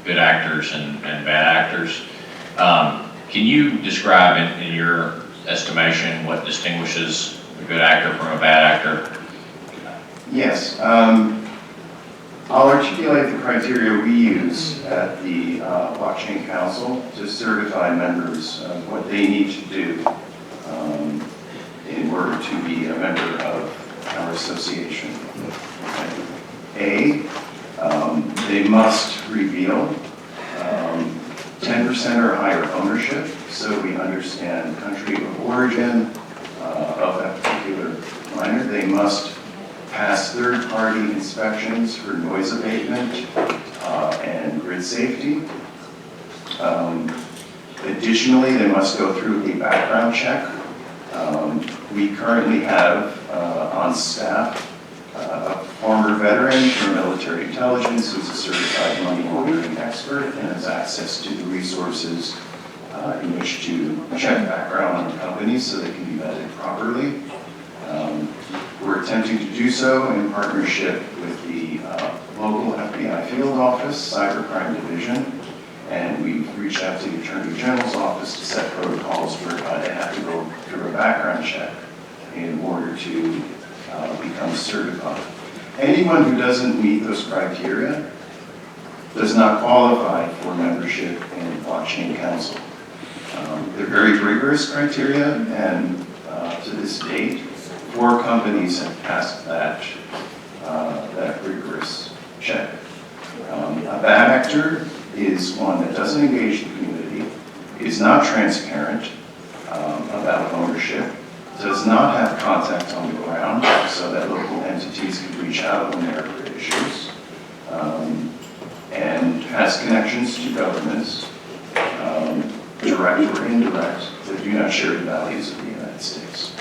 good actors and bad actors. Can you describe in your estimation what distinguishes a good actor from a bad actor? Yes. I'll articulate the criteria we use at the Blockchain Council to certify members of what they need to do in order to be a member of our association. A, they must reveal 10% or higher ownership, so we understand country of origin of that particular miner. They must pass third-party inspections for noise abatement and grid safety. Additionally, they must go through a background check. We currently have on staff a former veteran from military intelligence who's a certified money laundering expert and has access to the resources in which to check background on companies so they can be vetted properly. We're attempting to do so in partnership with the local FBI field office, cybercrime division, and we've reached out to the Attorney General's office to set protocols whereby they have to go through a background check in order to become certified. Anyone who doesn't meet those criteria does not qualify for membership in Blockchain Council. They're very rigorous criteria, and to this date, 4 companies have passed that rigorous check. A bad actor is one that doesn't engage the community, is not transparent about ownership, does not have contact on the ground so that local entities can reach out when there are issues, and has connections to governments, direct or indirect, that do not share the values of the United States.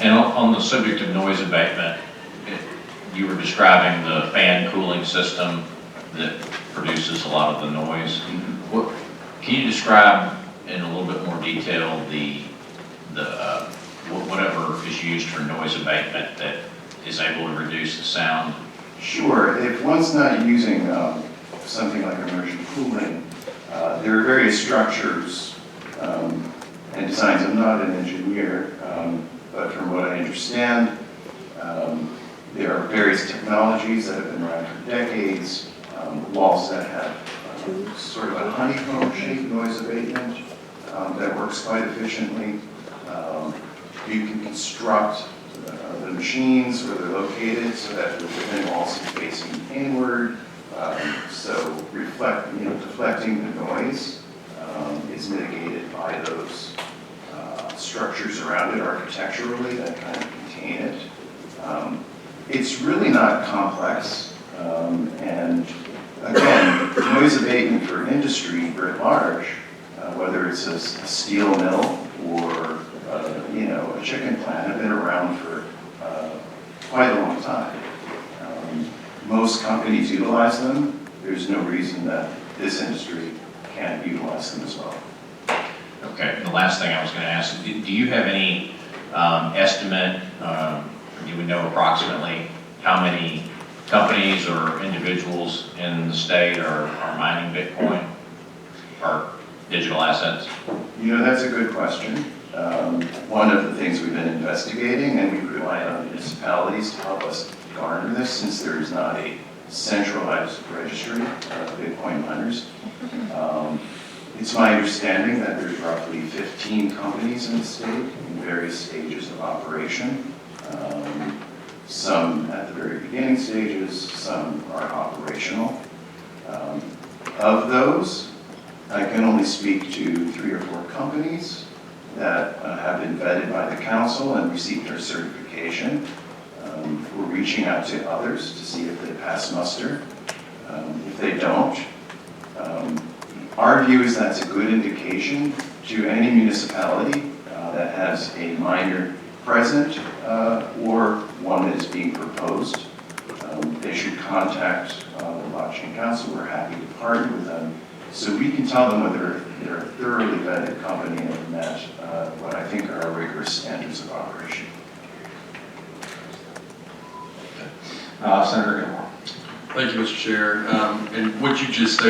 And on the subject of noise abatement, you were describing the fan cooling system that produces a lot of the noise. Can you describe in a little bit more detail the whatever is used for noise abatement that is able to reduce the sound? Sure. If one's not using something like immersion cooling, there are various structures and designs. I'm not an engineer, but from what I understand, there are various technologies that have been around for decades, walls that have sort of a honeycomb-shaped noise abatement that works quite efficiently. You can construct the machines where they're located so that they're within walls and facing inward, so deflecting the noise is mitigated by those structures around it architecturally that kind of contain it. It's really not complex, and again, noise abatement for industry writ large, whether it's a steel mill or a chicken plant, have been around for quite a long time. Most companies utilize them. There's no reason that this industry can't utilize them as well. Okay, and the last thing I was going to ask, do you have any estimate, or do we know approximately how many companies or individuals in the state are mining Bitcoin or digital assets? That's a good question. One of the things we've been investigating, and we rely on municipalities to help us garner this, since there is not a centralized registry of Bitcoin miners. It's my understanding that there's roughly 15 companies in the state in various stages of operation. Some at the very beginning stages, some are operational. Of those, I can only speak to 3 or 4 companies that have been vetted by the council and received their certification. We're reaching out to others to see if they pass muster. If they don't, our view is that's a good indication to any municipality that has a miner present or one that is being proposed. They should contact the Blockchain Council. We're happy to partner with them so we can tell them whether they're a thoroughly vetted company and have met what I think are rigorous standards of operation. Senator Gilmore. Thank you, Mr. Chair. And what you just stated